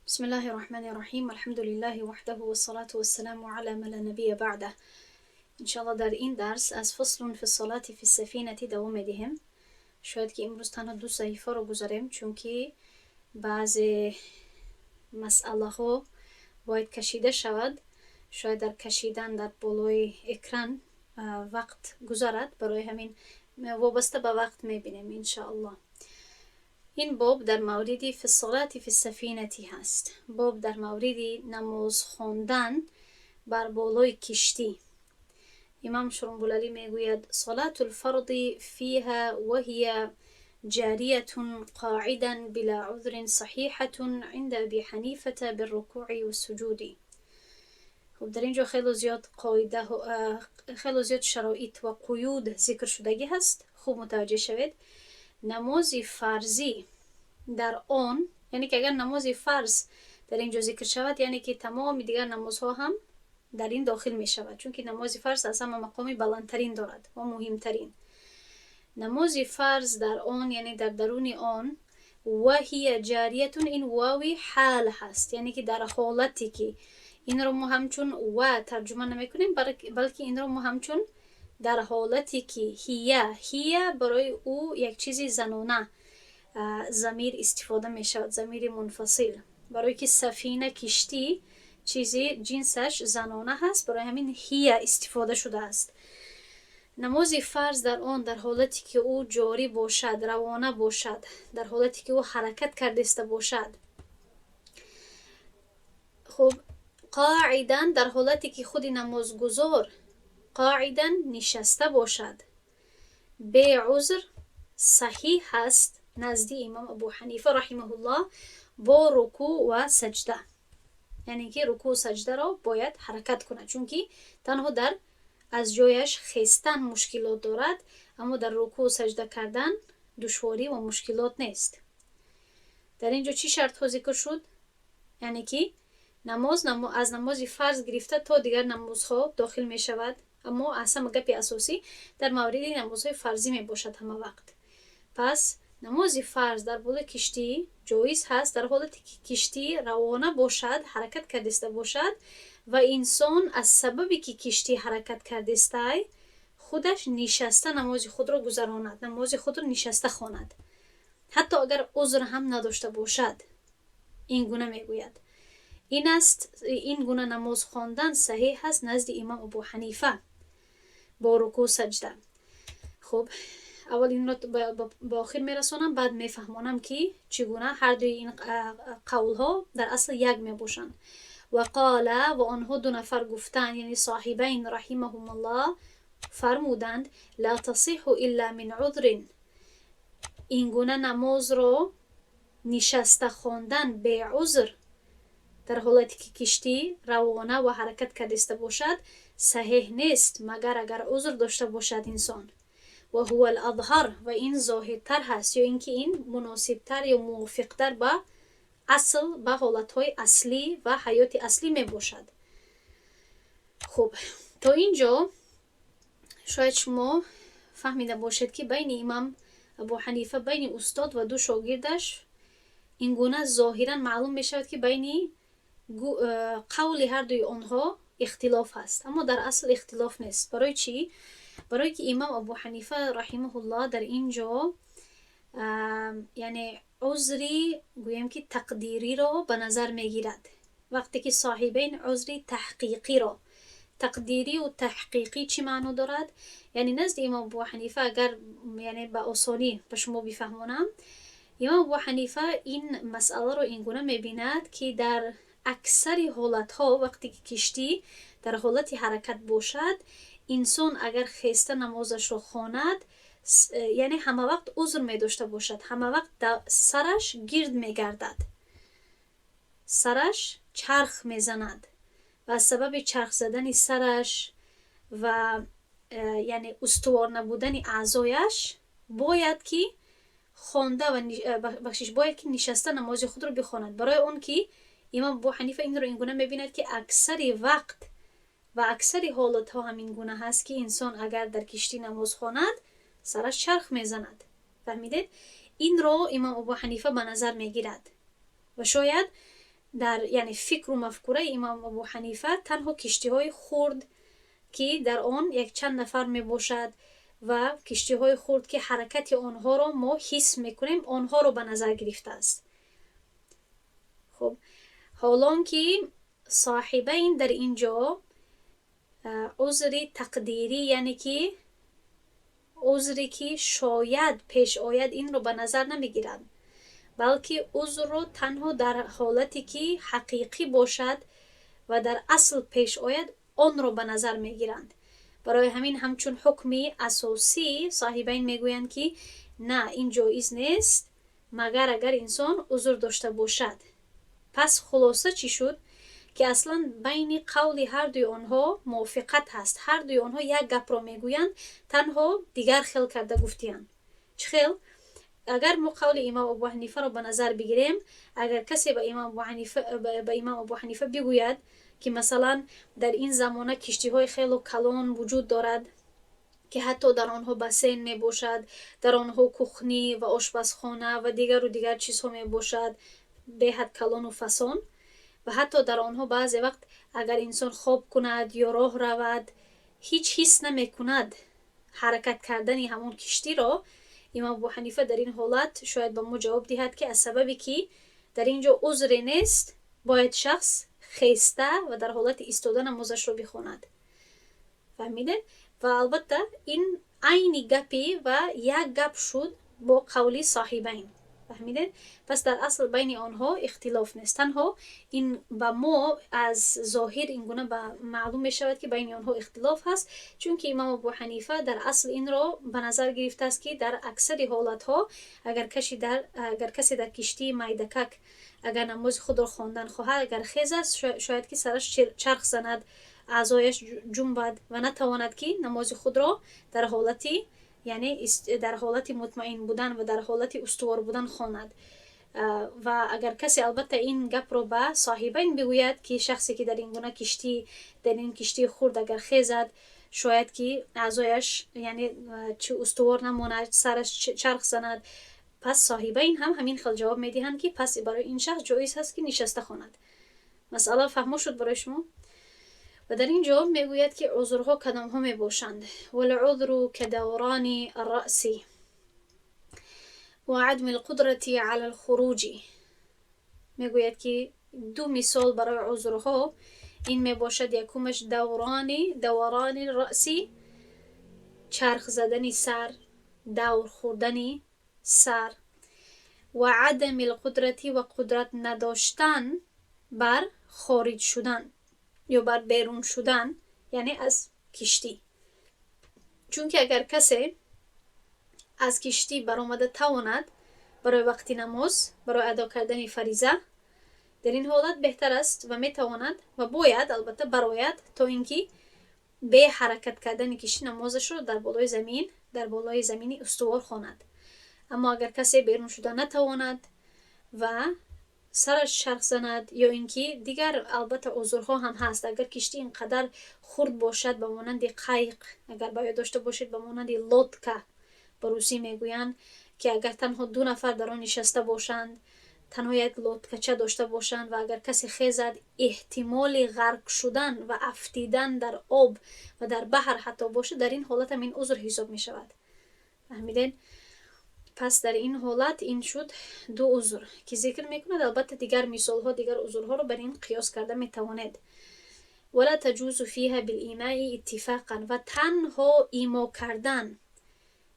بسم الله الرحمن الرحیم. الحمد لله وحده و الصلاة و السلام علی من لا نبی بعده. انشاءالله در این درس از فصل فی الصلاة فی السفینه دوام میدیم. شاید که امروز تنها 2 صحیفه رو گذاریم چون که بعض مسئله ها باید کشیده شود. شاید در کشیدن در بالای اکران وقت گذارد، برای همین وابسته به وقت میبینیم انشاءالله. این باب در مورد فی الصلاة فی السفینه هست. باب در مورد نماز خواندن بر بالای کشتی. امام شرنبولالی میگوید صلاة الفرض فيها وهي جارية قاعدا بلا عذر صحيحة عند ابي حنیفة بالركوع والسجود. خب در اینجا خیلی زیاد قاعده خیلی زیاد شرایط و قیود ذکر شدگی هست. خوب متوجه شوید. نماز فرضی در آن، یعنی که اگر نماز فرض در اینجا ذکر شود، یعنی که تمام دیگر نمازها هم در این داخل می شود، چون که نماز فرض از همه مقام بلندترین دارد و مهمترین. نماز فرض در آن یعنی در درون آن، و هی جاریتون، این واوی حال هست، یعنی که در حالتی که این رو ما همچون و ترجمه نمی کنیم، بلکه این رو ما همچون در حالتی که هی برای او یک چیزی زنانه ضمیر استفاده می شود، ضمیر منفصل، برای که سفینه کشتی چیزی جنسش زنانه هست، برای همین هی استفاده شده است. نماز فرض در آن در حالتی که او جاری باشد، روانه باشد، در حالتی که او حرکت کرده باشد. خب قاعدن در حالتی که خود نمازگزار قاعدن نشسته باشد، به عذر صحیح هست نزد امام ابو حنیفه رحمه الله با رکوع و سجده، یعنی که رکوع و سجده را باید حرکت کنه، چون که تنها در از جایش خیستن مشکلات دارد، اما در رکوع و سجده کردن دشواری و مشکلات نیست. در اینجا چی شرط ها ذکر شد؟ یعنی که از نماز فرض گرفته تا دیگر نمازها داخل می شود، اما اصلا گپ اساسی در مورد نمازهای فرضی می باشد همه وقت. پس نماز فرض در بالای کشتی جایز هست در حالتی که کشتی روانه باشد، حرکت کرده باشد و انسان از سببی که کشتی حرکت کرده است خودش نشسته نماز خود را گذراند، نماز خود را نشسته خواند، حتی اگر عذر هم نداشته باشد. این گونه میگوید این گونه نماز خواندن صحیح هست نزد امام ابو حنیفه با رکوع سجده. خب اول این را به آخر میرسانم، بعد میفهمانم که چگونه هر دوی این قول ها در اصل یک میباشند. و قال، و آنها 2 نفر گفتند، یعنی صاحبین رحمهم الله فرمودند لا تصح الا من عذر، این گونه نماز را نشسته خواندن به عذر در حالتی که کشتی روانه و حرکت کرده باشد صحیح نیست، مگر اگر عذر داشته باشد انسان. و هو الاظهر، و این ظاهرتر هست، یا اینکه این مناسبتر یا موافقتر به اصل، به حالتهای اصلی و حیات اصلی می باشد. خب تا اینجا شاید شما فهمیده باشید که بین امام ابو حنیفه، بین استاد و 2 شاگردش این گونه ظاهرا معلوم می شود که بین قول هر دوی آنها اختلاف هست، اما در اصل اختلاف نیست. برای چی؟ برای که امام ابو حنیفه رحمه الله در اینجا یعنی عذری گویم که تقدیری را به نظر میگیرد، وقتی که صاحبین عذری تحقیقی را. تقدیری و تحقیقی چی معنی دارد؟ یعنی نزد امام ابو حنیفه، اگر یعنی به آسانی به شما بفهمونم، امام ابو حنیفه این مسئله رو این گونه میبیند که در اکثر حالتها وقتی که کشتی در حالت حرکت باشد، انسان اگر خسته نمازش رو خواند، یعنی همه وقت عذر می داشته باشد، همه وقت سرش گرد می گردد، سرش چرخ می زند و از سبب چرخ زدن سرش و یعنی استوار نبودن اعضایش باید که خوانده و باید که نشسته نماز خود رو بخواند. برای اون که امام ابو حنیفه این رو این گونه میبیند که اکثر وقت و اکثر حالت ها همین گونه هست که انسان اگر در کشتی نماز خواند سرش چرخ میزند. فهمیدید؟ این رو امام ابو حنیفه به نظر میگیرد و شاید در یعنی فکر و مفکوره امام ابو حنیفه تنها کشتی های خرد که در آن یک چند نفر می باشد و کشتی های خرد که حرکت آنها را ما حس میکنیم آنها را به نظر گرفته است. خب حالان که صاحبین در اینجا عذر تقدیری یعنی که عذری که شاید پیش آید این رو به نظر نمیگیرند، بلکه عذر رو تنها در حالتی که حقیقی باشد و در اصل پیش آید آن رو به نظر میگیرند. برای همین همچون حکمی اساسی صاحبین میگویند که نه این جایز نیست مگر اگر انسان عذر داشته باشد. پس خلاصه چی شد؟ که اصلا بین قول هر دوی آنها موافقت هست. هر دوی آنها یک گپ را میگویند، تنها دیگر خیل کرده گفتیان. چه خیل؟ اگر ما قول امام ابو حنیفه را به نظر بگیریم، اگر کسی به امام ابو حنیفه بگوید که مثلا در این زمانه کشتی های خیلی کلان وجود دارد که حتی در آنها بسین می باشد، در آنها کخنی و آشپزخانه و دیگر چیزها می باشد به حد کلان و فسان، و حتی در آنها بعضی وقت اگر انسان خواب کند یا راه رود هیچ حس نمی کند حرکت کردن همون کشتی را. امام ابو حنیفه در این حالت شاید به ما جواب دهد که از سببی که در اینجا عذر نیست باید شخص خیسته و در حالت ایستاده نمازش رو بخواند. فهمیدین؟ و البته این عین گپی و یک گپ شد با قولی صاحبین. فهمیدین؟ پس در اصل بین آنها اختلاف نیست، تنها این با ما از ظاهر اینگونه معلوم می شود که بین آنها اختلاف هست، چون که امام ابو حنیفه در اصل این را به نظر گرفته است که در اکثر حالت ها اگر کسی در کشتی میدکک اگر نماز خود را خواندن خواهد، اگر خیزد شاید که سرش چرخ زند، اعضایش جنبد و نتواند که نماز خود را در حالتی یعنی در حالت مطمئن بودن و در حالت استوار بودن خواند. و اگر کسی البته این گپ رو به صاحبین بگوید که شخصی که در این گونه در این کشتی خرد اگر خیزد شاید که اعضایش یعنی چه استوار نماند، سرش چرخ زند، پس صاحبین هم همین خیل جواب میدهند که پس برای این شخص جایز هست که نشسته خواند. مسئله فهمو شد برای شما؟ و در این جواب میگوید که عذرها کدام ها می باشند. والعذر كدوران الرأس و عدم القدرة على الخروج. میگوید که دو مثال برای عذرها این می باشد. یکمش دوران الرأس، چرخ زدن سر، دور خوردن سر، و عدم القدرة و قدرت نداشتن بر خارج شدن یا بر بیرون شدن یعنی از کشتی. چون که اگر کسی از کشتی برآمده تواند برای وقت نماز، برای ادا کردن فریضه، در این حالت بهتر است و میتواند و باید البته برایت تا اینکه به حرکت کردن کشتی نمازش رو در بالای زمین استوار خواند. اما اگر کسی بیرون شده نتواند و سرش چرخ زند یا اینکه دیگر البته عذرها هم هست، اگر کشتی اینقدر خرد باشد به مانند قایق، اگر باید داشته باشید به مانند لودکه به روسی میگویند که اگر تنها 2 نفر در آن نشسته باشند، تنها یک لودکچه داشته باشند و اگر کسی خیزد احتمال غرق شدن و افتیدن در آب و در بحر حتی باشه، در این حالت هم این عذر حساب می شود. فهمیدین؟ پس در این حالت این شد 2 عذر که ذکر میکند. البته دیگر مثال ها دیگر عذرها رو بر این قیاس کرده میتوانید. ولا تجوز فيها بالإيماء اتفاقا، و تنها ایما کردن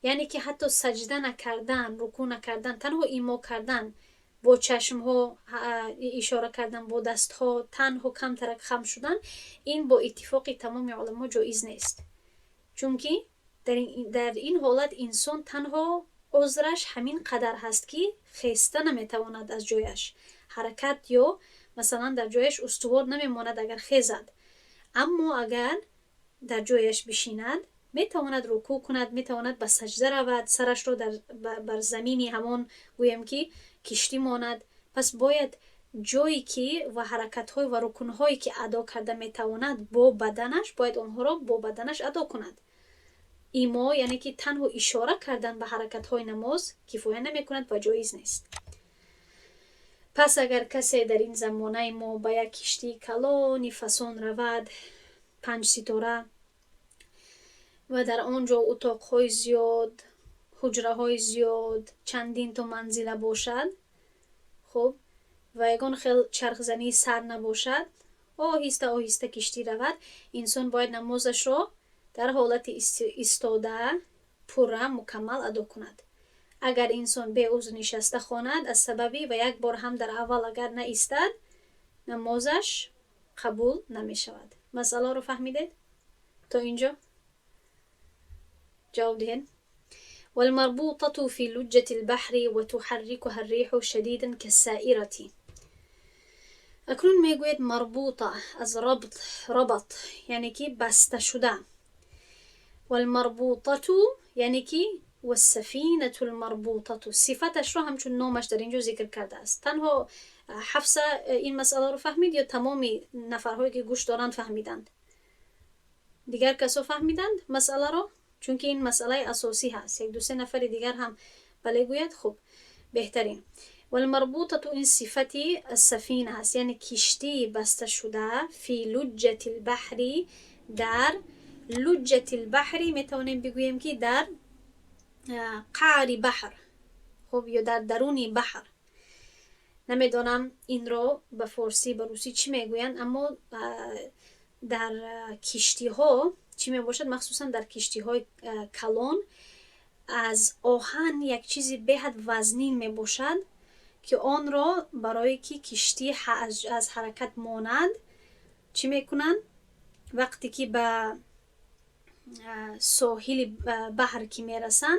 یعنی که حتی سجده نکردن، رکوع نکردن، تنها ایما کردن، با چشم ها اشاره کردن، با دست ها تنها کم ترک خم شدن، این با اتفاق تمام علما جایز نیست. چون که در این حالت انسان تنها عذرش همین قدر هست که خیسته نمیتواند از جایش حرکت یا مثلا در جایش استوار نمیماند اگر خیزد. اما اگر در جایش بشیند میتواند رکوع کند، میتواند به سجده رود، سرش رو بر زمینی همون گویم که کشتی ماند. پس باید جایی که و حرکت های و رکن هایی که ادا کرده میتواند با بدنش، باید آنها را با بدنش ادا کند. ایما یعنی که تنها اشاره کردن به حرکت های نماز کفایه نمی کند و جایز نیست. پس اگر کسی در این زمانه ما به یک کشتی کلانی فسان رود 5 ستاره و در آنجا اتاقهای زیاد، حجره های زیاد، چندین تا منزله باشد، خب و یگان خیلی چرخزنی سر نباشد، آهسته آهسته کشتی رود، انسان باید نمازش را در حالت ایستاده پورا مکمل ادا کند. اگر انسان به عذر نشسته خواند از سببی و یک بار هم در اول اگر نایستاد نمازش قبول نمی شود. مسئله رو فهمیدید؟ تا اینجا جواب دهید. والمربوطة في لجة البحر وتحركها الريح شديدا كالسائرة. اکنون میگوید مربوطه از ربط یعنی که بسته شده. والمربوطة یعنی که والسفینة المربوطة صفتش رو همچون نامش در اینجا ذکر کرده است. تنها حفصه این مسئله رو فهمید یا تمامی نفرهایی که گوش دارند فهمیدند؟ دیگر کسا فهمیدند مسئله رو؟ چون که این مسئله اساسی هست. 1-2-3 نفر دیگر هم بله گوید. خوب بهترین. والمربوطة این صفتی السفینه هست یعنی کشتی بسته شده فی لجة البحر در لجة البحر میتونیم بگوییم که در قعر بحر، خب یا در درون بحر. نمیدونم این رو به فارسی به روسی چی میگوین، اما در کشتی ها چی می باشد؟ مخصوصا در کشتی های کلان از آهن یک چیزی بهت وزنین می باشد که آن را برای که کشتی از حرکت ماند چی میکنن؟ وقتی که به ساحل بحر که میرسن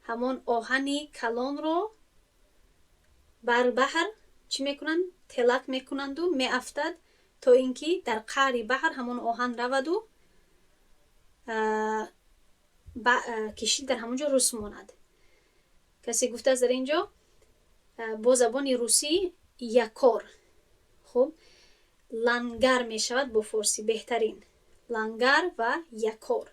همون آهنی کلان رو بر بحر چی میکنن؟ تلک میکنند و میافتد تا اینکه در قعر بحر همون آهن رود و کشتی در همونجا رس ماند. کسی گفته از در اینجا با زبان روسی یکار، خب لنگر می شود با فارسی بهترین لنگر و یکار.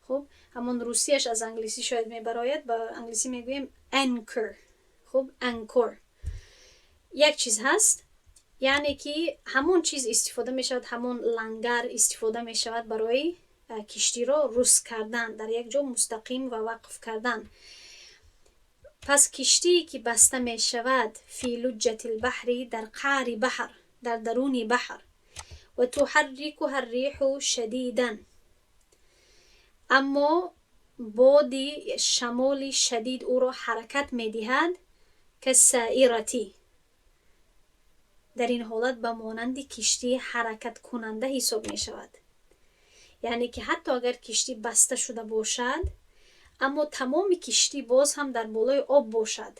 خب همون روسیش از انگلیسی شاید می براید، با انگلیسی می گوییم anchor. خب anchor یک چیز هست یعنی که همون چیز استفاده می شود، همون لنگر استفاده می شود برای کشتی را رس کردن، در یک جا مستقیم و وقف کردن. پس کشتی که بسته می شود فی لجة البحر در قعر بحر، در درون بحر. و تحرکها الریح شدیدا، اما باد شمال شدید او را حرکت می دهد که سائرتی، در این حالت به مانند کشتی حرکت کننده حساب می شود. یعنی که حتی اگر کشتی بسته شده باشد اما تمام کشتی باز هم در بالای آب باشد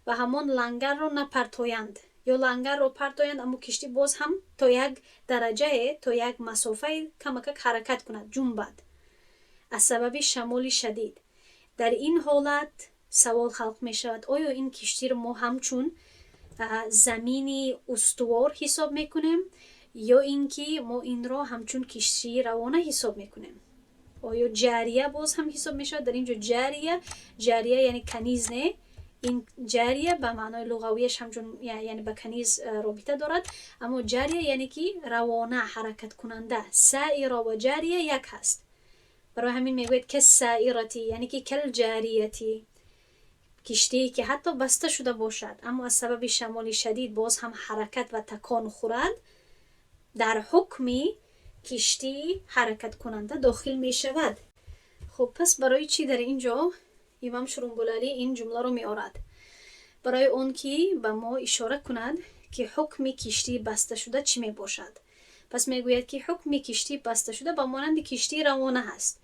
و همان لنگر رو نپرتویند یا لنگر رو پرتویند اما کشتی باز هم تا یک درجه، تا یک مسافه کمک حرکت کند، جنبد از سبب شمال شدید. در این حالت سوال خلق می شود آیا این کشتی رو ما همچون زمینی استوار حساب میکنیم یا اینکه ما این را همچون کشتی روانه حساب میکنیم؟ آیا جاریه باز هم حساب میشه؟ در اینجا جاریه یعنی کنیز، نه این جاریه به معنای لغویش همچون یعنی به کنیز رابطه دارد، اما جاریه یعنی که روانه حرکت کننده. سائره و جاریه یک هست، برای همین میگوید که سائرتی یعنی که کل جاریتی، کشتی که حتی بسته شده باشد اما از سبب شمال شدید باز هم حرکت و تکان خورد، در حکمی کشتی حرکت کننده داخل می شود. خب پس برای چی در اینجا امام شرنبلالی این جمله رو می آورد؟ برای اون که به ما اشاره کند که حکم کشتی بسته شده چی می باشد. پس می گوید که حکم کشتی بسته شده به مانند کشتی روانه هست.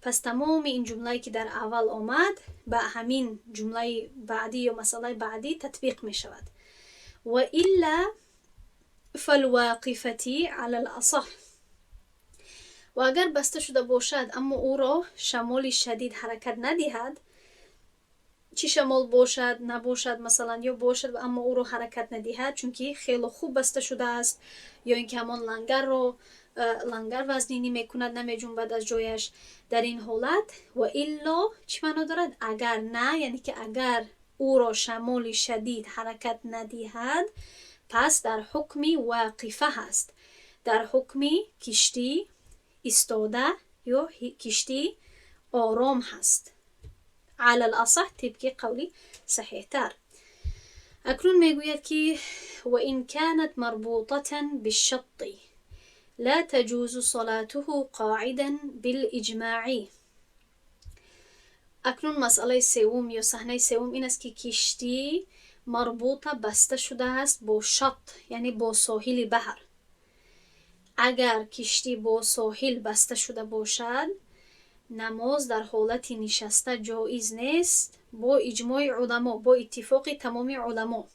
پس تمام این جمله که در اول آمد به همین جمله بعدی یا مسئله بعدی تطبیق می شود. و الا فالواقفتی علی الاصح، و اگر بسته شده باشد اما او را شمال شدید حرکت ندهد، چی شمال باشد نباشد مثلا، یا باشد اما او را حرکت ندهد چون که خیلی خوب بسته شده است، یا اینکه همان لنگر وزنی نمیکند، نمی جنبد از جایش، در این حالت و الا چی معنا دارد؟ اگر نه، یعنی که اگر او را شمال شدید حرکت ندهد، پس در حکم واقفه هست، در حکم کشتی ایستاده یا کشتی آرام هست. علی الاصح طبق قولی صحیح تر. اکنون میگوید که و این كانت مربوطة بالشط لا تجوز صلاته قاعدا بالاجماع. اکنون مسئله سوم یا صحنه سوم این است که کشتی مربوطه بسته شده است با شط، یعنی با ساحل بحر. اگر کشتی با ساحل بسته شده باشد، نماز در حالت نشسته جایز نیست با اجماع علما، با اتفاق تمام علما،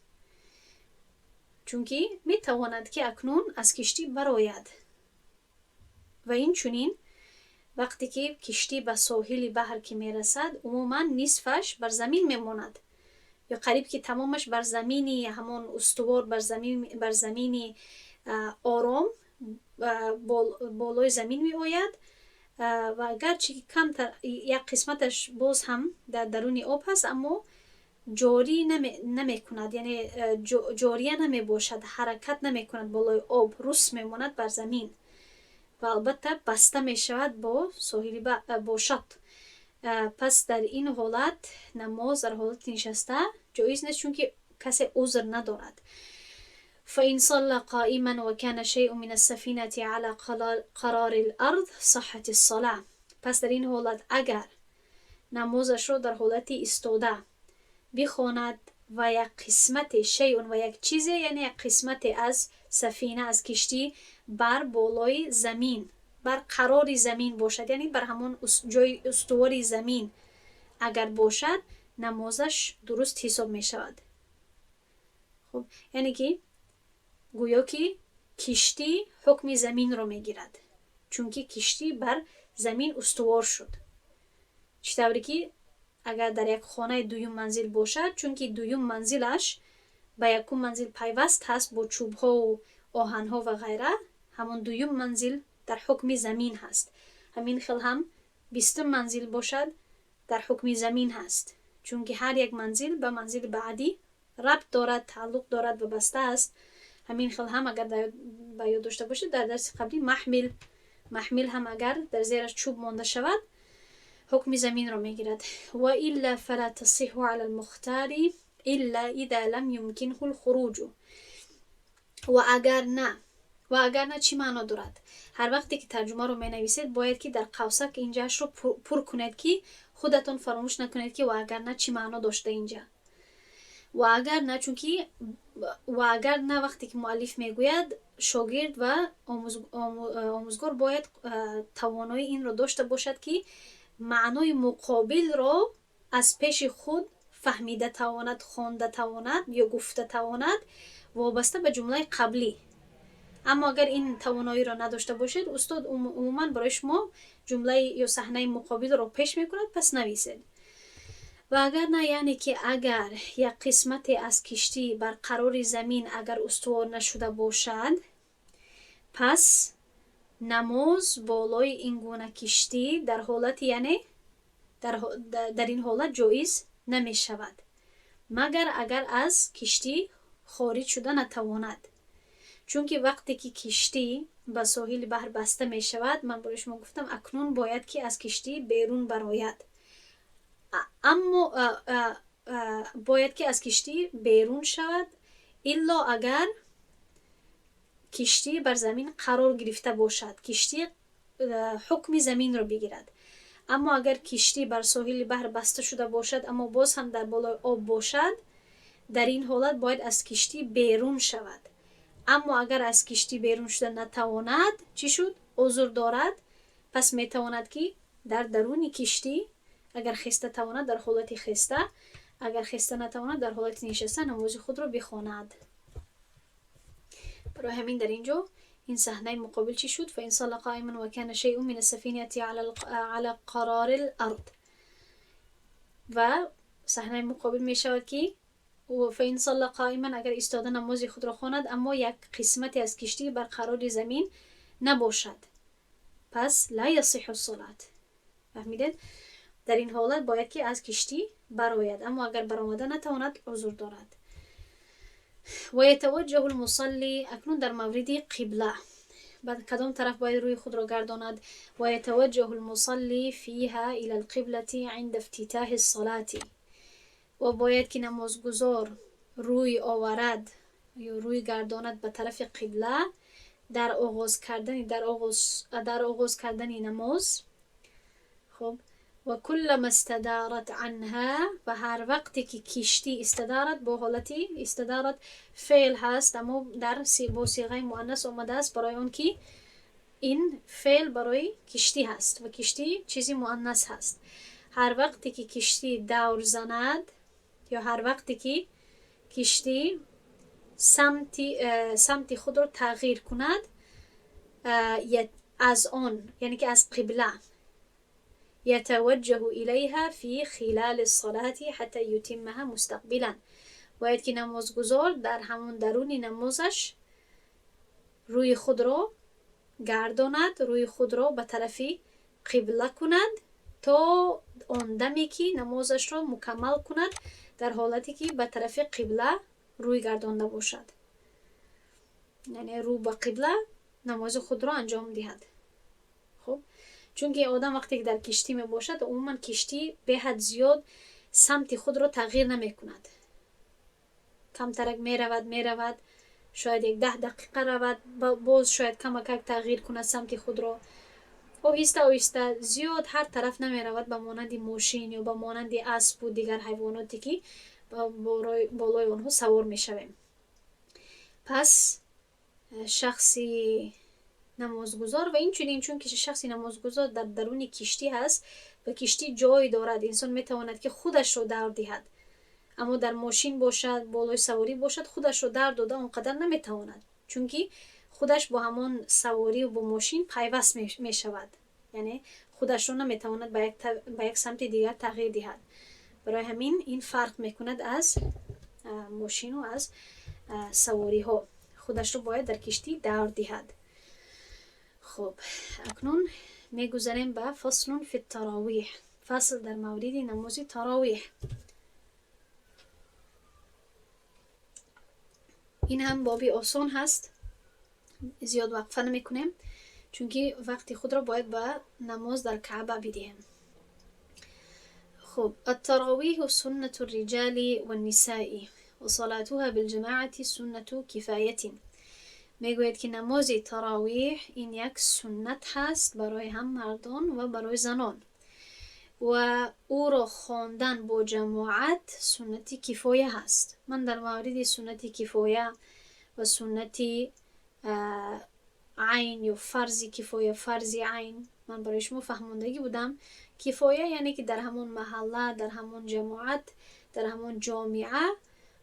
چونکه می تواند که اکنون از کشتی براید و این چونین وقتی که کشتی به ساحل بحر که می رسد عموما نصفش بر زمین می ماند یا قریب که تمامش بر زمینی همون استوار بر زمینی آرام بالای زمین می آید و اگرچه کمتر یک قسمتش باز هم در درون آب هست اما جاری نمی کند، یعنی جاریه نمی باشد، حرکت نمی کند بالای آب، رس می ماند بر زمین و البته بسته می شود با ساحل با شط. پس در این حالت نماز در حالت نشسته جایز نیست چونکه کسی عذر ندارد. فإن صلى قائما وكان شيء من السفينة على قرار الأرض صحت الصلاة. پس در این حالت اگر نمازش رو در حالت ایستاده بخواند و یک قسمت شیء و یک چیزی، یعنی یک قسمت از سفینه از کشتی بر بالای زمین بر قرار زمین باشد، یعنی بر همون جای استوار زمین اگر باشد نمازش درست حساب می شود. خب یعنی که گویا که کشتی حکم زمین رو میگیرد چونکه کشتی بر زمین استوار شد. چطوری که اگر در یک خانه دویم منزل باشد، چونکه دویم منزلش به یکم منزل پیوست هست با چوب ها و آهن ها و غیره، همون دویم منزل در حکم زمین هست. همین خیل هم 20 منزل باشد در حکم زمین هست، چونکه هر یک منزل به منزل بعدی ربط دارد، تعلق دارد و بسته است. همین خیل هم اگر به یاد داشته باشید در درس قبلی محمل هم اگر در زیرش چوب مانده شود حکم زمین رو میگیرد. و الا فلا تصح على المختار الا اذا لم يمكنه الخروج. و اگر نه چی معنا دارد؟ هر وقتی که ترجمه رو می نویسید باید که در قوسک اینجاش رو پر کنید که خودتون فراموش نکنید که و اگر نه چی معنا داشته اینجا. و اگر نه چونکی و اگر نه وقتی که مؤلف میگوید شاگرد و آموزگار باید توانایی این رو داشته باشد که معنای مقابل را از پیش خود فهمیده تواند، خوانده تواند یا گفته تواند وابسته به جمله قبلی. اما اگر این توانایی را نداشته باشید استاد عموما برای شما جمله یا صحنه مقابل را پیش میکند پس نویسید. و اگر نه یعنی که اگر یک قسمت از کشتی بر قرار زمین اگر استوار نشده باشد پس نماز بالای این گونه کشتی در حالت یعنی در این حالت جایز نمی شود مگر اگر از کشتی خارج شده نتواند. چونکه وقتی که کشتی به ساحل بحر بسته می شود من برای شما گفتم اکنون باید که از کشتی بیرون براید، اما باید که از کشتی بیرون شود الا اگر کشتی بر زمین قرار گرفته باشد، کشتی حکم زمین رو بگیرد. اما اگر کشتی بر ساحل بحر بسته شده باشد اما باز هم در بالای آب باشد در این حالت باید از کشتی بیرون شود. اما اگر از کشتی بیرون شده نتواند چی شد؟ عذر دارد، پس میتواند که در درون کشتی اگر خسته تواند در حالت خسته، اگر خسته نتواند در حالت نشسته نماز خود را بخواند. برای همین در اینجا این صحنه مقابل چی شد؟ فإن صلى قائما وكان شيء من السفينة على قرار الأرض. و صحنه مقابل می شود که فإن صلى قائما اگر ایستاده نماز خود را خواند اما یک قسمتی از کشتی بر قرار زمین نباشد پس لا يصح الصلاة. فهمیدید؟ در این حالت باید که از کشتی براید، اما اگر برآمده نتواند عذر دارد. و یتوجه المصلی، اکنون در مورد قبله، بعد کدام طرف باید روی خود را گرداند. و یتوجه المصلی فیها الى القبلة عند افتتاح الصلاة، و باید که نمازگزار روی آورد یا روی گرداند به طرف قبله در آغاز کردن نماز. خب و کلما استدارت عنها، و هر وقتی که کشتی استدارت، با حالتی استدارت فعل هست اما با صیغه مؤنث آمده است برای اون که این فعل برای کشتی هست و کشتی چیزی مؤنث هست. هر وقتی که کشتی دور زند یا هر وقتی که کشتی سمت خود را تغییر کند از آن، یعنی که از قبله، یتوجه الیها فی خلال الصلاة حتی یتمها مستقبلا، باید که نمازگزار در همون درون نمازش روی خود را گرداند، روی خود را به طرف قبله کند تا آن دمی که نمازش را مکمل کند در حالتی که به طرف قبله روی گردانده باشد، یعنی رو به قبله نماز خود را انجام دهد. خب چون که آدم وقتی که در کشتی می باشد عموما کشتی به حد زیاد سمت خود را تغییر نمی کند، کمترک می رود، شاید 10 دقیقه رود، باز شاید کمک تغییر کند سمت خود را، آهسته زیاد هر طرف نمی رود به مانند ماشین یا به مانند اسب و دیگر حیواناتی که بالای آنها سوار می شویم. پس شخصی نمازگزار و این چون که شخصی نمازگزار در درون کشتی هست و کشتی جای دارد، انسان می تواند که خودش رو دور دهد، اما در ماشین باشد، بالای سواری باشد، خودش رو در داده اونقدر نمی تواند، چون که خودش با همان سواری و با ماشین پیوست می شود، یعنی خودش رو نمی تواند به یک سمت دیگر تغییر دهد. برای همین این فرق می کند از ماشین و از سواری ها، خودش رو باید در کشتی دور دهد. خب اکنون می گذاریم به فصل فی التراویح، فصل در مورد نماز تراویح. این هم بابی آسان هست، زیاد وقفه نمی کنیم چون که وقتی خود را باید به نماز در کعبه بدهیم. خب التراویح سنة الرجال والنساء وصلاتها بالجماعة سنة کفایت. میگوید که نماز تراویح این یک سنت هست برای هم مردان و برای زنان و او را خواندن با جماعت سنت کفایه هست. من در مورد سنت کفایه و سنت عین یا فرض کفایه، فرض عین من برای شما فهماندگی بودم. کفایه یعنی که در همون محله، در همون جماعت، در همون جامعه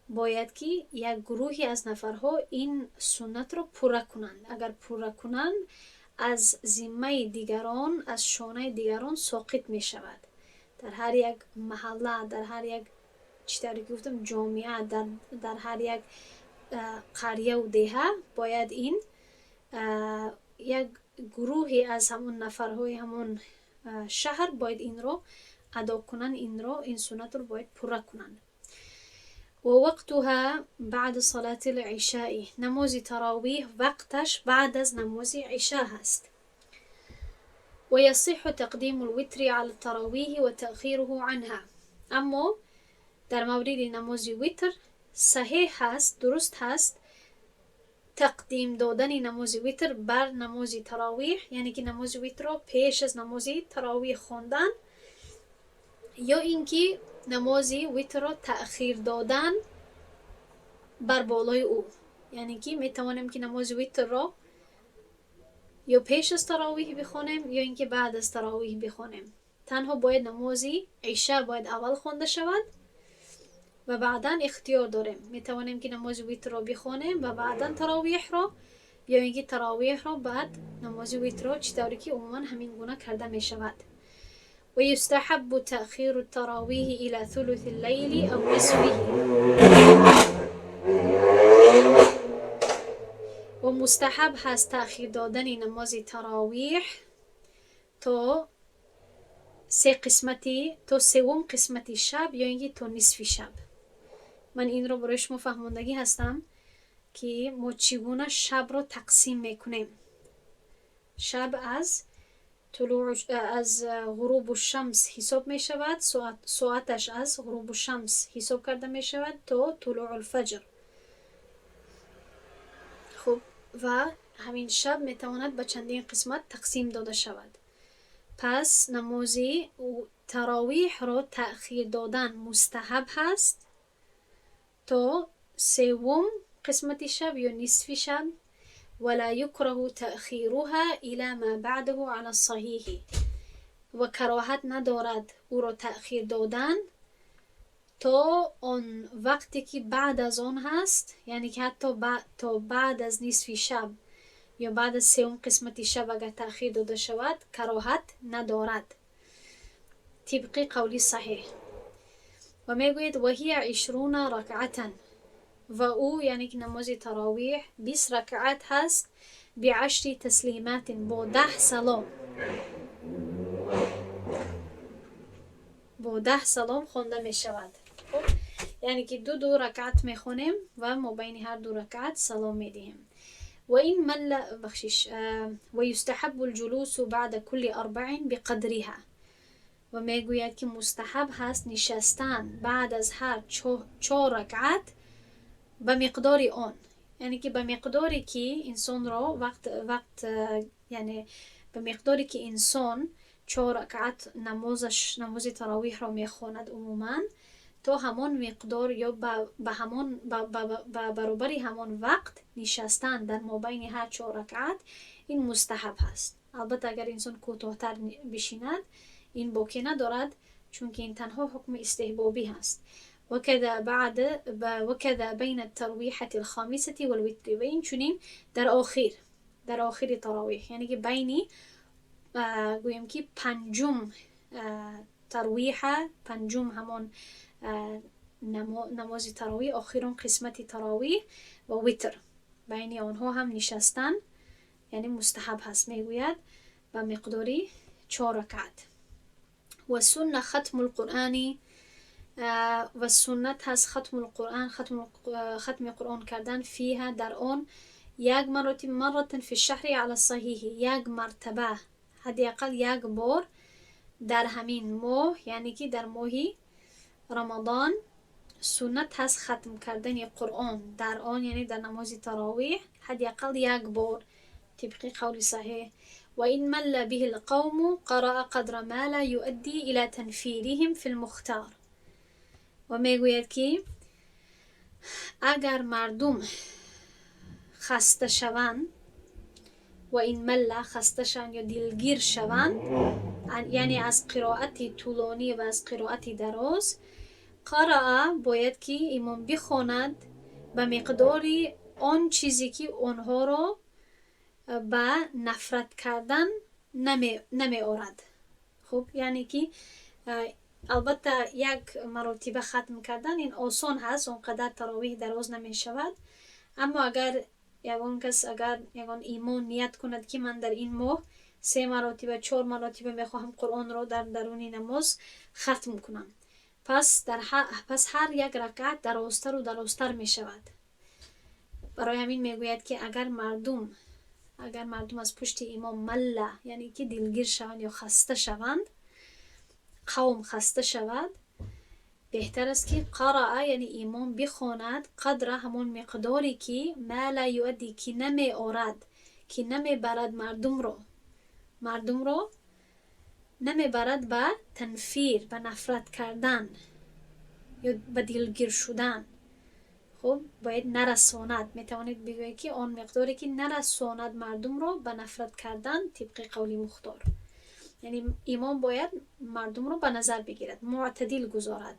باید که یک گروهی از نفرها این سنت را پوره کنند. اگر پوره کنند از ذمه دیگران، از شانه دیگران ساقط می شود. در هر یک محله، در هر یک چطوری گفتم جامعه، در هر یک قریه و دهه باید این یک گروهی از همون نفرهای همون شهر باید این را ادا کنن، این سنت رو باید پوره کنن. و وقتها بعد صلاة العشاء، نماز تراویح وقتش بعد از نماز عشاء هست. و یصح تقدیم الوتر على التراویح و تأخیره عنها. اما در مورد نماز وتر صحیح هست، درست هست تقدیم دادن نماز وتر بر نماز تراویح، یعنی که نماز وتر را پیش از نماز تراویح خواندن، یا اینکه نماز وتر را تأخیر دادن بر بالای او، یعنی که می توانیم که نماز وتر را یا پیش از تراویح بخوانیم یا اینکه بعد از تراویح بخوانیم. تنها باید نماز عشاء باید اول خوانده شود و بعدا اختیار داریم، می توانیم که نماز وتر را بخوانیم و بعدا تراویح را، یا اینکه تراویح را بعد نماز وتر را، چطوری که عموما همین گونه کرده می شود. و یستحب تأخیر التراویح الى ثلث الليل او نصفه. و مستحب هست تأخیر دادن نماز تراویح تا سه قسمتی تا سوم قسمتی شب یا اینکه تا نصف شب. من این رو برای شما فهماندگی هستم که ما چگونه شب رو تقسیم میکنیم. شب از غروب الشمس حساب می شود، ساعتش از غروب الشمس حساب کرده می شود تا طلوع الفجر. خب و همین شب می تواند به چندین قسمت تقسیم داده شود. پس نماز تراویح را تأخیر دادن مستحب هست تا سوم قسمت شب یا نصف شب. ولا يكره تأخيرها إلى ما بعده على الصحيح. و کراهت ندارد او را تأخیر دادن تا آن وقتی که بعد از آن هست، یعنی که حتی تا بعد از نصف شب یا بعد از سوم قسمت شب اگر تأخیر داده شود کراهت ندارد، طبق قولی صحیح. و میگوید و هی 20 رکعتا، و او یعنی که نماز تراویح 20 رکعت هست، ب10 تسلیمات، با 10 سلام، با 10 سلام خوانده می شود. خب یعنی که دو رکعت می خونیم و ما بین هر دو رکعت سلام می دهیم. و این و یستحب الجلوس بعد کل 4 بقدرها. و میگوید که مستحب هست نشستن بعد از هر 4 رکعت به مقدار آن، یعنی که به مقداری که انسان را وقت یعنی به مقداری که انسان 4 رکعت نماز تراویح را میخواند عموما، تا همان مقدار یا به برابری همان وقت نشستن در مابین هر 4 رکعت این مستحب هست. البته اگر انسان کوتاه‌تر بشیند این باکی ندارد، چون که این تنها حکم استحبابی هست. وكذا بين الترويحة الخامسة والوتر، و این چنین در آخر تراویح، یعنی که بینی گویم که پنجم ترویح، پنجم همان نماز تراویح، آخرون قسمت تراویح و وتر، بین آنها هم نشستن یعنی مستحب هست. میگوید به مقداری 4 رکعت. و سنة ختم القرآن، و سنت هست ختم القرآن، ختم قرآن کردن فیها در آن 1 مرة فی الشهر على الصحیح، 1 مرتبه حداقل 1 بار در همین ماه، یعنی که در ماه رمضان سنت هست ختم کردن قرآن در آن، یعنی در نماز تراویح حداقل 1 بار طبق قول صحیح. و این مل به القوم قرأ قدر ما لا يؤدي الى تنفيرهم في المختار. و میگوید که اگر مردم خسته شوند، و این مله خسته شوند یا دلگیر شوند، یعنی از قرائت طولانی و از قرائت دراز، قرأ باید که امام بخواند به مقداری آن چیزی که آنها را به نفرت کردن نمی آورد. خب یعنی که البته 1 مرتبه ختم کردن این آسان هست، اونقدر تراویح دراز نمی شود. اما اگر یگان کس یگان ایمان نیت کند که من در این ماه 3 مرتبه 4 مرتبه میخواهم قرآن را در درون نماز ختم کنم، پس هر 1 رکعت درازتر و درازتر می شود. برای همین میگوید که اگر مردم از پشت امام مله، یعنی که دلگیر شوند یا خسته شوند، قوم خسته شود، بهتر است که قرأ یعنی امام بخواند قدر همون مقداری که ما لا یؤدی، که نمی آرد، که نمی برد مردم را نمی برد به تنفیر، به نفرت کردن یا به دلگیر شدن. خب باید نرساند، میتوانید بگویید که آن مقداری که نرساند مردم را به نفرت کردن طبق قول مختار. یعنی امام باید مردم رو به نظر بگیرد، معتدل گذارد،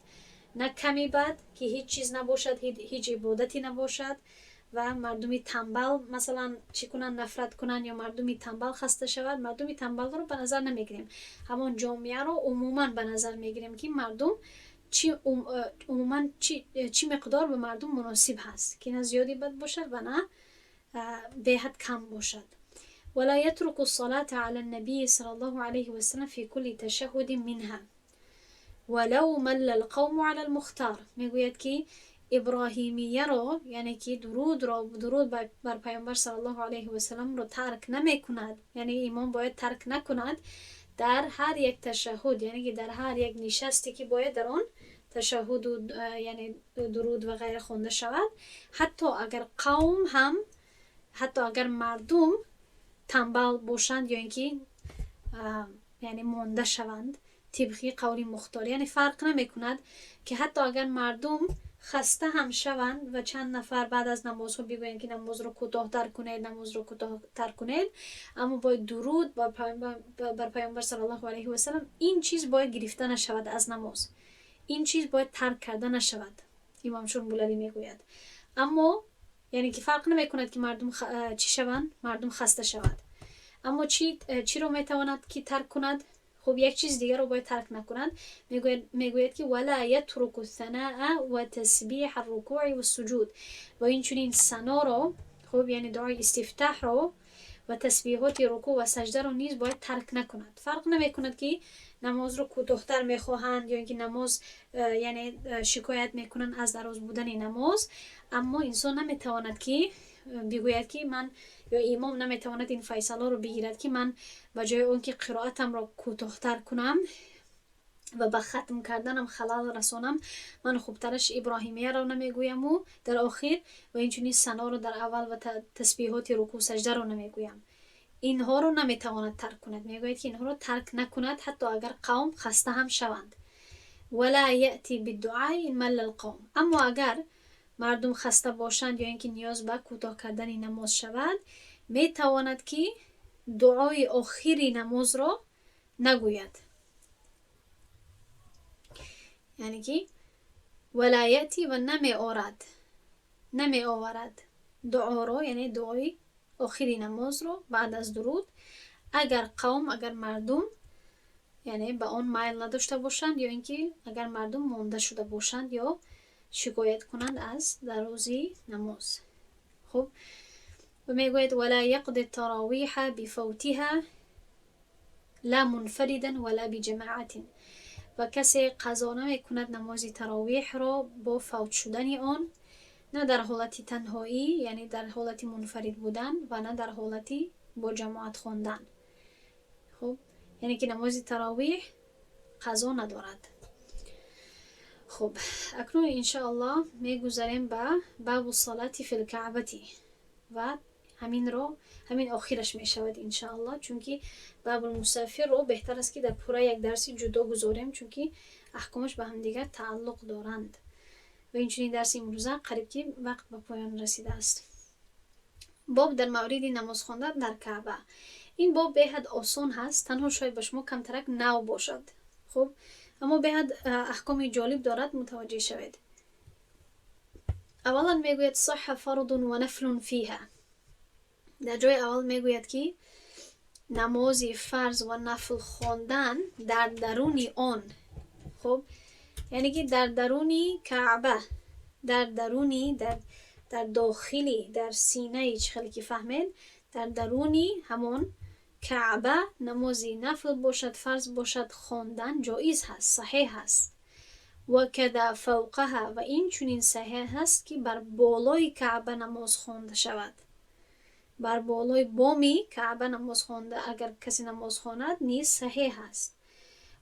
نه کمی بد که هیچ چیز نباشد، هیچ عبادتی نباشد و مردمی تنبل مثلا چی کنن، نفرت کنن، یا مردمی تنبل خسته شود. مردمی تنبل رو به نظر نمیگیریم، همون جامعه رو عموما به نظر میگیریم که مردم چی مقدار به مردم مناسب هست، که نه زیادی بد باشد و نه به حد کم باشد. ولا يترك الصلاة على النبي صلى الله عليه وسلم في كل تشهد منها ولو مل القوم على المختار. میگوید که ابراهیمیه رو، یعنی که درود بر پیامبر صلی الله علیه و سلم رو ترک نمی کند، یعنی امام باید ترک نکند در هر یک تشهد، یعنی که در هر یک نشستی که باید در آن تشهد و یعنی درود و غیره خونده شود، حتی اگر قوم هم، حتی اگر مردم تنبل باشند یا اینکه یعنی مونده شوند، طبقی قولی مختار، یعنی فرق نمی کند که حتی اگر مردم خسته هم شوند و چند نفر بعد از نماز ها بگویند که نماز رو کوتاه‌تر کنید، نماز رو کوتاه‌تر کنید، اما باید درود بر پیامبر صلی الله علیه و سلم، این چیز باید گرفته نشود از نماز، این چیز باید ترک کرده نشود. امام شون بولاری میگوید اما یعنی که فرق نمی کند که مردم چی شوند، مردم خسته شود، اما چی رو میتواند که ترک کند؟ خب یک چیز دیگر رو باید ترک نکنند. میگوید که ولا یترک الثناء و تسبیح الرکوع و السجود، و این چنین ثنا رو، خب یعنی دعای استفتاح رو و تسبیحات رکوع و سجده رو نیز باید ترک نکند. فرق نمی کند که نماز رو کوتاه‌تر میخواهند یا اینکه نماز یعنی شکایت میکنن از دراز بودن نماز، اما انسان نمیتواند که بگوید که من، یا امام نمیتواند این فیصله رو بگیرد که من به جای اون که قرائتم رو کوتاه‌تر کنم و به ختم کردنم خلال رسانم، من خوبترش ابراهیمیه رو نمیگویم و در آخر و اینچنین ثنا رو در اول و تسبیحات رکوع سجده رو نمیگویم. اینها رو نمیتواند ترک کند. میگوید که اینها رو ترک نکند حتی اگر قوم خسته هم شوند. ولا یأتی بالدعاء ان مل القوم، اما اگر مردم خسته باشند یا اینکه نیاز به کوتاه کردن نماز شود، میتواند که دعای آخری نماز را نگوید، یعنی که ولا یأتی و نمی آورد دعا را، یعنی دعای آخری نماز رو بعد از درود، اگر قوم، اگر مردم یعنی به آن میل نداشته باشند یا اینکه اگر مردم مانده شده باشند یا شکایت کنند از درازی نماز. خب و میگوید ولا یقضی التراویح بفوتها لا منفردا ولا بجماعت، و کسی قضا نمی کند نماز تراویح را با فوت شدن آن، نه در حالت تنهایی یعنی در حالت منفرد بودن و نه در حالت با جماعت خواندن. خب یعنی که نماز تراویح قضا ندارد. خب اکنون انشاءالله میگذاریم به باب الصلاة فی الکعبه و همین آخرش میشود انشاءالله، چونکه باب المسافر رو بهتر است که در پورا یک درسی جدا گذاریم، چونکه احکامش به هم دیگر تعلق دارند و اینچنین درس امروزه قریب که وقت به پایان رسیده است. باب در مورد نماز خواندن در کعبه. این باب بهد آسان هست، تنها شاید به شما کمترک نو باشد، خب اما بهد احکام جالب دارد، متوجه شوید. اولا میگوید صح فرض و نفل فیها، در جای اول میگوید که نماز فرض و نفل خواندن در درون آن، خب یعنی که در درونی کعبه، در درونی در داخلی در سینه خیلی که فهمید، در درونی همون کعبه نمازی نفل باشد فرض باشد خواندن جایز هست، صحیح هست. و کذا فوقها، و این چنین صحیح هست که بر بالای کعبه نماز خوانده شود، بر بالای بامی کعبه نماز خوانده اگر کسی نماز خواند نیز صحیح است.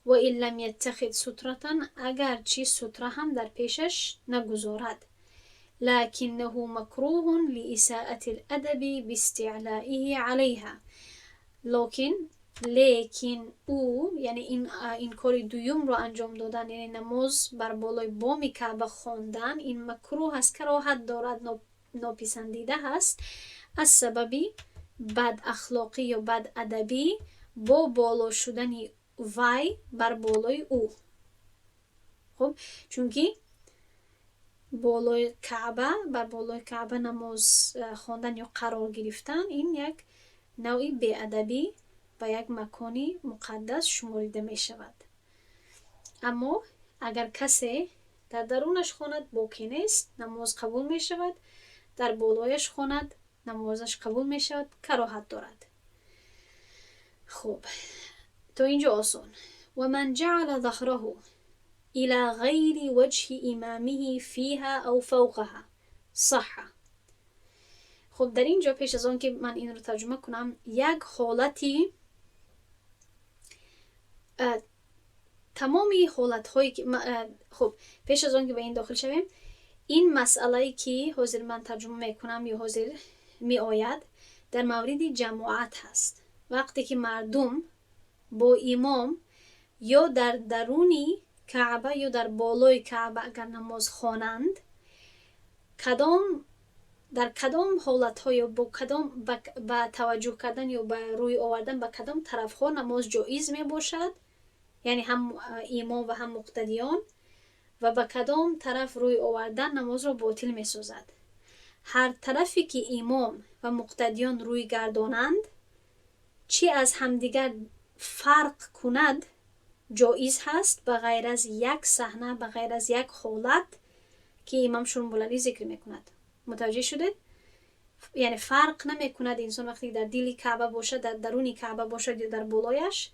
و این لم یتخذ سترة، اگر چی ستره هم در پیشش نگذارد. لکنه مکروه لإساءة الادب باستعلائه علیها، لیکن او یعنی این کار دوم رو انجام دادن، یعنی نماز بر بالای بامی کعبه خواندن، این مکروه است، کراهت دارد، ناپسندیده هست، از سببی بد اخلاقی یا بد ادبی با بالا شدن وی بر بالای او. خب چونکه بالای کعبه، بر بالای کعبه نماز خواندن یا قرار گرفتن، این یک نوعی بی‌ادبی و یک مکانی مقدس شماریده می شود. اما اگر کسی در درونش خواند باکی نیست، نماز قبول می شود، در بالایش خواند نمازش قبول می شود، کراهت دارد. خب تو اینجا آسان. و من جعل ظهره الى غیر وجه امامه فیها او فوقها صح. خب در اینجا پیش از آن که من این رو ترجمه کنم، یک حالتی تمامی حالت هایی که خب پیش از آن که به این داخل شویم، این مسئله که حاضر من ترجمه میکنم یا حاضر می آید در مورد جماعت هست. وقتی که مردم با امام یا در درونی کعبه یا در بالای کعبه اگر نماز خوانند، در کدام حالت ها یا با توجه کردن یا با روی آوردن به کدام طرف ها نماز جایز می باشد، یعنی هم امام و هم مقتدیان، و به کدام طرف روی آوردن نماز را باطل می سازد. هر طرفی که امام و مقتدیان روی گردانند، چی از همدیگر فرق کند جایز هست، بغیر از یک صحنه، بغیر از یک حالت که امام شرمبولانی ذکر میکند. متوجه شدید؟ یعنی فرق نمی کند انسان وقتی در دل کعبه باشد، در درون کعبه باشد یا در بالایش،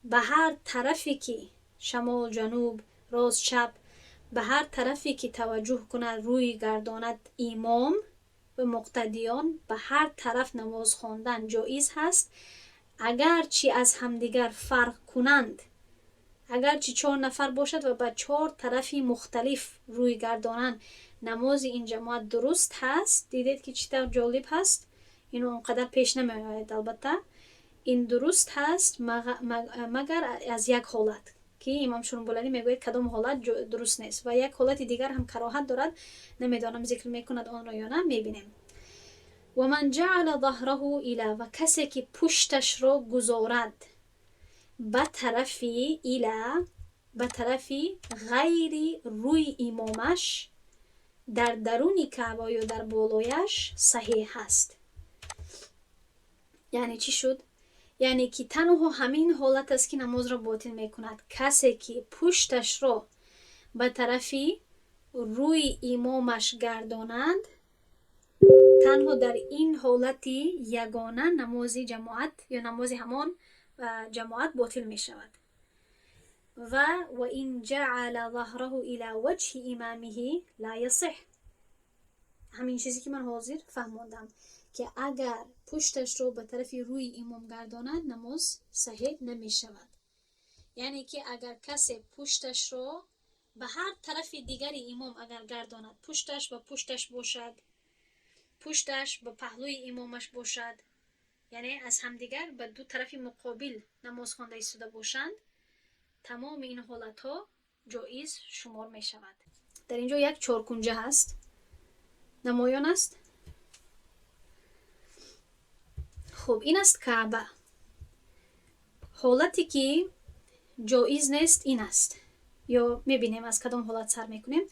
به هر طرفی که شمال، جنوب، راست، چپ، به هر طرفی که توجه کند روی گرداند امام و مقتدیان، به هر طرف نماز خواندن جایز هست. اگر چی از همدیگر فرق کنند، اگر چی 4 نفر باشد و به 4 طرفی مختلف روی گردانند، نماز این جماعت درست هست. دیدید که چطور جالب هست؟ اینو اونقدر پیش نمی آید. البته این درست هست مگر از یک حالت که امام شرمبولانی میگوید کدام حالت درست نیست و یک حالت دیگر هم کراهت دارد. نمیدانم ذکر میکند آن را یا نه، میبینیم. و من جعل ظهره الی، و کسی که پشتش را گذارد به طرفی الی، به طرفی غیر روی امامش در درون کعبه یا در بالایش، صحیح هست. یعنی چی شد؟ یعنی که تنها همین حالت است که نماز را باطل میکند. کسی که پشتش را به طرفی روی امامش گردانند، تنها در این حالتی یگانه نماز جماعت یا نماز همان جماعت باطل می شود. و این جعل ظهره الى وجه امامه لا یصح. همین چیزی که من حاضر فهموندم که اگر پشتش رو به طرف روی امام گرداند، نماز صحیح نمی شود. یعنی که اگر کسی پشتش رو به هر طرف دیگر امام اگر گرداند، پشتش به پشتش باشد، پشتش به پهلوی امامش باشد، یعنی از همدیگر به 2 طرف مقابل نماز خوانده ایستاده باشند، تمام این حالت ها جایز شمار می شود. در اینجا یک 4 کنجه هست، نمایان است. خب این است کعبه. حالتی که جایز نیست این است، یا میبینیم از کدام حالت سر میکنیم.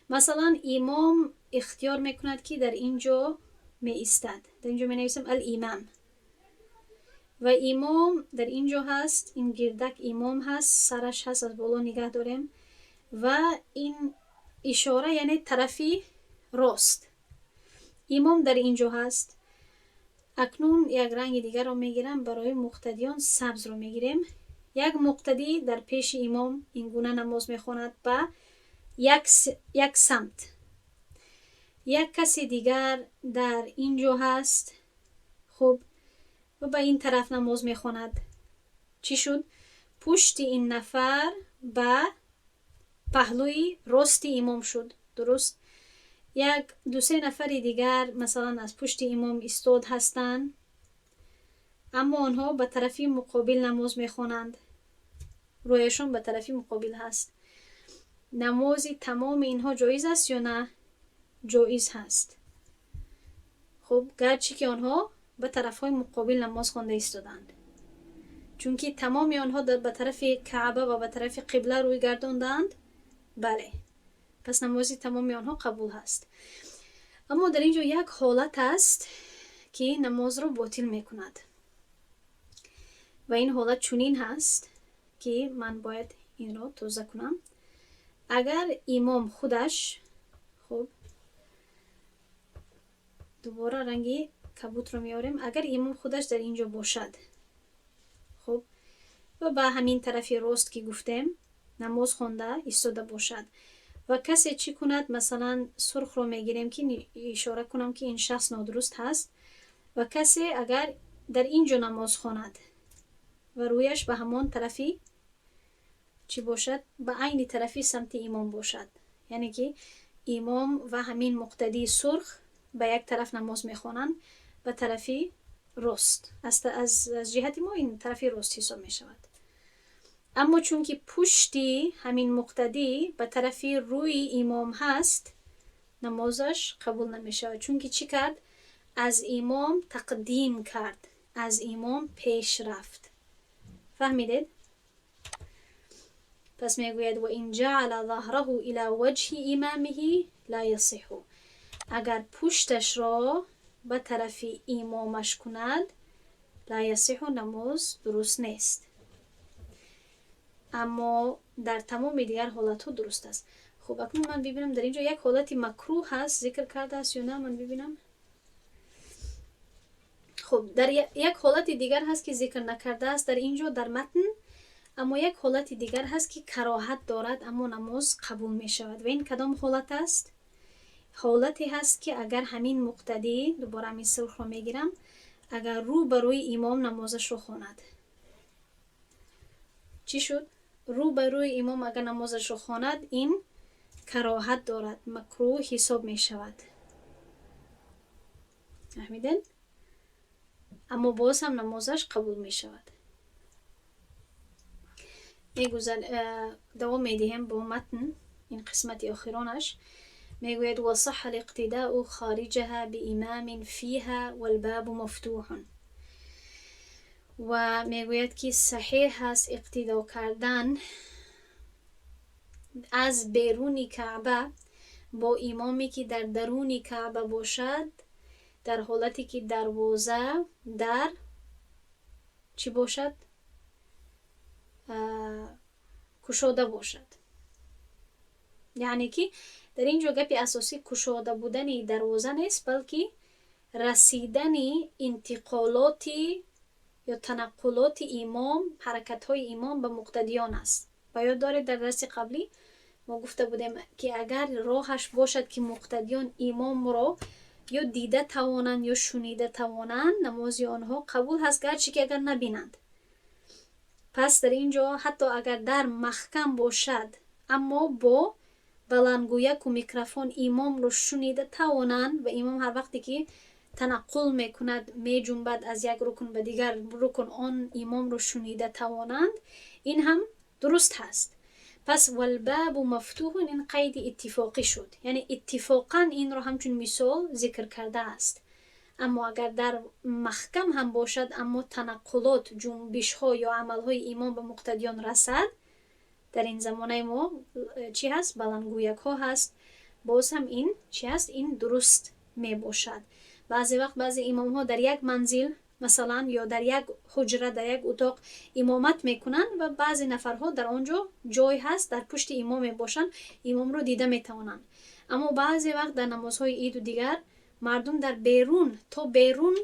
مثلا امام اختیار میکند که در اینجا می ایستد، در اینجا می نویسم الامام، و امام در اینجا هست، این گردک امام هست، سرش هست، از بالا نگاه داریم، و این اشاره یعنی طرفی راست. امام در اینجا هست. اکنون یک رنگ دیگر رو میگیرم، برای مقتدیان سبز رو میگیریم. یک مقتدی در پیش امام این گونه نماز میخواند به یک سمت. یک کسی دیگر در اینجا هست، خب، و به این طرف نماز میخواند. چی شد؟ پشت این نفر به پهلوی راست امام شد، درست؟ یک 2-3 نفر دیگر مثلا از پشت امام ایستاد هستند، اما آنها به طرفی مقابل نماز میخوانند، رویشون به طرفی مقابل هست. نمازی تمام اینها جایز است یا نه؟ جایز هست. خب گرچه که آنها به طرفهای مقابل نماز خوانده ایستادند، چون که تمام آنها به طرف کعبه و به طرف قبله روی گرداندند، بله، پس نمازی تمام آنها قبول هست. اما در اینجا یک حالت است که نماز رو باطل میکند، و این حالت چنین هست که من باید این رو توضیح کنم. اگر امام خودش، خب دوباره رنگی کبوت رو میاریم، اگر امام خودش در اینجا باشد، خب و با همین طرفی راست که گفتیم نماز خونده ایستاده باشد. و کسی چی کند؟ مثلا سرخ رو میگیریم که اشاره کنم که این شخص نادرست هست و کسی اگر در اینجا نماز خواند و رویش به همان طرفی چی باشد؟ به عین طرفی سمت امام باشد، یعنی که امام و همین مقتدی سرخ به یک طرف نماز میخوانند، به طرفی راست. از جهت ما این طرفی راست حساب میشود. اما چون که پشتی همین مقتدی به طرفی روی امام هست، نمازش قبول نمیشه، چون که چی کرد؟ از امام تقدیم کرد، از امام پیش رفت. فهمیدید؟ پس میگوید و این جعل ظهره الى وجه امامه لا یصح، اگر پشتش را به طرف امامش کند لا یصح، نماز درست نیست. اما در تمام دیگر حالت ها درست است. خب اکنون من ببینم در اینجا یک حالت مکروه هست ذکر کرده است یا نه؟ من ببینم. خب در یک حالت دیگر هست که ذکر نکرده است در اینجا در متن، اما یک حالت دیگر هست که کراهت دارد اما نماز قبول می شود. و این کدام حالت است؟ حالتی هست که اگر همین مقتدی، دوباره همین سرخ رو میگیرم، اگر رو به روی امام نمازش رو خواند. چی شد؟ رو به روی امام اگر نمازش رو خواند این کراهت دارد، مکروه حساب می شود. فهمیدین؟ اما باز هم نمازش قبول می شود. دوام میدیم با متن این قسمت آخرانش. میگوید و صح الاقتداء خارجها بامام فيها والباب مفتوح، و میگوید که صحیح است اقتدا کردن از بیرون کعبه با امامی که در درون کعبه باشد، در حالتی که دروازه در چی باشد؟ کشاده باشد. یعنی که در اینجا گپی اساسی کشاده بودن دروازه نیست، بلکه رسیدن انتقالاتی یا تنقلات امام، حرکت های امام به مقتدیان است. و یاد دارید در درس قبلی ما گفته بودیم که اگر راهش باشد که مقتدیان امام را یا دیده توانند یا شنیده توانند، نماز آنها قبول هست، گرچه که اگر نبینند. پس در اینجا حتی اگر در محکم باشد اما با بلندگویک و میکروفون امام رو شنیده توانند و امام هر وقتی که تنقل میکند می جنبد از یک رکن به دیگر رکن آن امام رو شنیده توانند، این هم درست هست. پس والباب مفتوح این قید اتفاقی شد، یعنی اتفاقا این رو همچون مثال ذکر کرده است. اما اگر در محکم هم باشد اما تنقلات، جنبش ها یا عمل های امام به مقتدیان رسد، در این زمانه ما چی هست؟ بلندگویک ها هست. باز هم این چی هست؟ این درست می باشد. بعضی وقت بعضی امام ها در یک منزل مثلا یا در یک حجره، در یک اتاق امامت میکنن و بعضی نفرها در آنجا جای هست در پشت امام می باشن، امام رو دیده میتوانن. اما بعضی وقت در نمازهای عید و دیگر مردم در بیرون تا بیرون،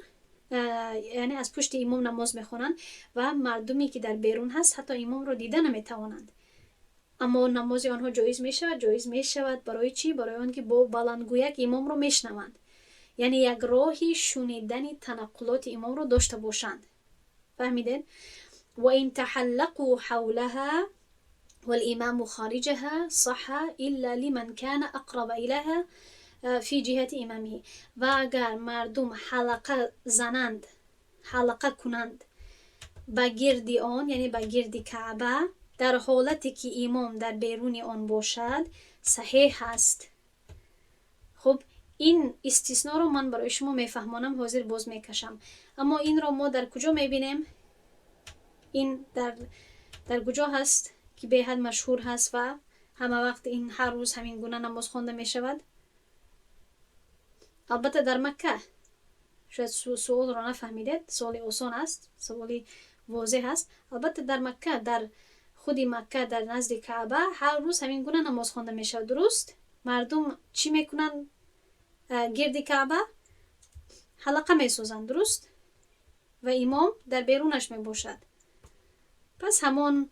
یعنی از پشت امام نماز میخونن و مردمی که در بیرون هست حتی امام رو دیده نمیتوانند. اما نماز آنها جایز میشود. برای چی؟ برای آنکه با بلندگویک امام رو میشنوند، یعنی یک راهی شنیدن تنقلات امام رو داشته باشند. فهمیدین؟ و این تحلقوا حولها والامام خارجها صح الا لمن كان اقرب اليها فی جهت امامی. و اگر مردم حلقه کنند به گرد آن، یعنی به گرد کعبه، در حالتی که امام در بیرون آن باشد، صحیح است. خب این استثناء رو من برای شما میفهمانم، حاضر باز میکشم. اما این رو ما در کجا میبینیم؟ این در کجا هست که به حد مشهور هست و همه وقت این هر روز همین گونه نماز خوانده میشود؟ البته در مکه. شاید سوال رو نفهمیدید، سوال آسان است، سوالی واضح است. البته در مکه، در خودی مکه، در نزد کعبه هر روز همین گونه نماز خوانده میشه. درست؟ مردم چی میکنن؟ گرد کعبه حلقه میسازن. درست؟ و امام در بیرونش میباشد. پس همان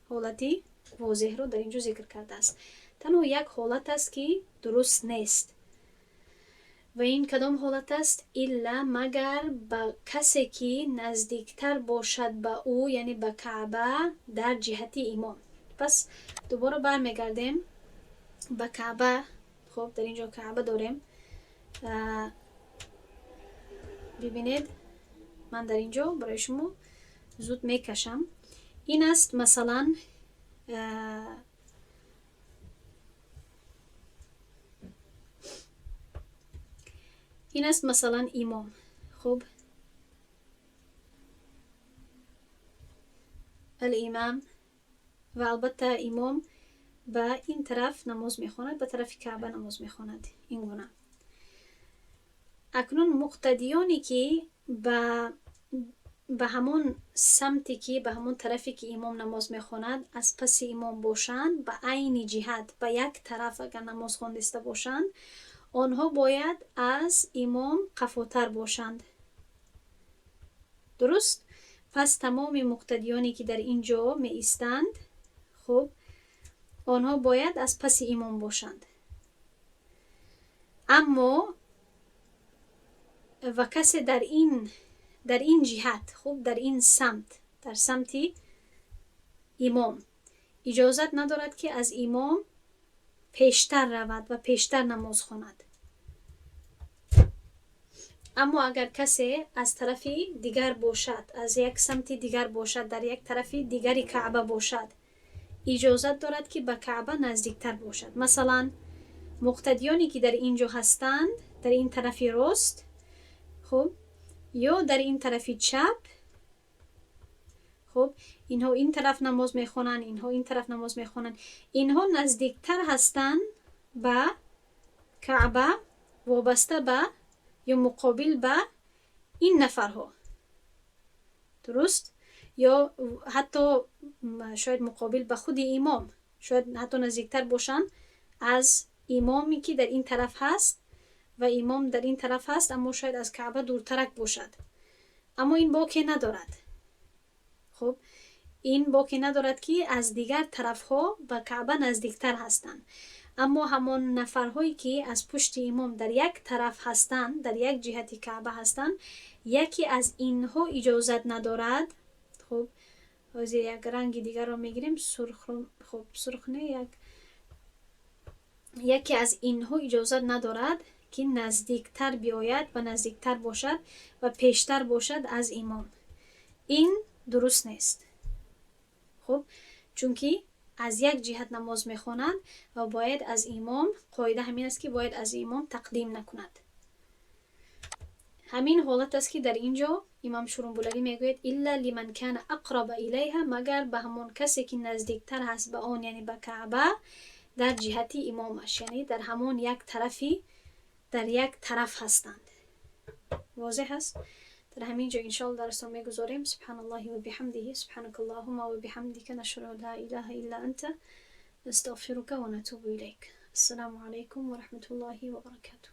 حالتی واضح رو در اینجا ذکر کرده است. تنها یک حالت است که درست نیست و این کدام حالت است؟ الا مگر به کسی که نزدیکتر باشد به او، یعنی به کعبه در جهتی امام. پس دوباره برمیگردیم به کعبه. خب در اینجا کعبه داریم. ببینید من در اینجا برای شما زود میکشم. این است مثلا این است مثلا امام. خب الامام و البته امام به این طرف نماز میخواند، به طرف کعبه نماز میخواند. این گونه. اکنون مقتدیانی که به همون سمتی که به همون طرفی که امام نماز میخواند از پس امام باشند، به عین جهت به یک طرف اگر نماز خوانده باشند، آنها باید از امام قفاتر باشند. درست؟ پس تمام مقتدیانی که در اینجا می ایستند، خب آنها باید از پس امام باشند. اما و کسی در این جهت، خب در این سمت، در سمت امام اجازت ندارد که از امام پیشتر رود و پیشتر نماز خواند. اما اگر کسی از طرف دیگر باشد، از یک سمت دیگر باشد، در یک طرف دیگری کعبه باشد، اجازت دارد که به کعبه نزدیکتر باشد. مثلا مقتدیانی که در اینجا هستند، در این طرف راست، خب یا در این طرف چپ، خب اینها این طرف نماز میخونن، اینها این طرف نماز میخونن، اینها نزدیکتر هستند به کعبه وابسته به یا مقابل به این نفرها. درست؟ یا حتی شاید مقابل به خود امام، شاید حتی نزدیکتر باشن از امامی که در این طرف هست و امام در این طرف هست، اما شاید از کعبه دورترک باشد. اما این باکی ندارد. خب این باکی ندارد که از دیگر طرف ها به کعبه نزدیکتر هستند. اما همان نفرهایی که از پشت امام در یک طرف هستند، در یک جهت کعبه هستند، یکی از اینها اجازت ندارد. خب از یک رنگ دیگر رو میگیریم، سرخ. خب سرخ نه، یکی از اینها اجازت ندارد که نزدیکتر بیاید و نزدیکتر باشد و پیشتر باشد از امام. این درست نیست. خب چون که از یک جهت نماز میخوانند و باید از امام، قاعده همین است که باید از امام تقدیم نکند. همین حالت است که در اینجا امام شورنبولری میگوید الا لمن کان اقرب الیها، مگر به همون کسی که نزدیکتر هست به آن، یعنی به کعبه، در جهت امامش، یعنی در همون یک طرفی، در یک طرف هستند. واضح است؟ در همین جا انشاءالله درس رو میگذاریم. سبحان الله و بحمده، سبحانك اللهم و بحمدك، نشهد ان لا اله الا انت، نستغفرك و نتوب الیک. السلام علیکم و رحمت الله و برکاته.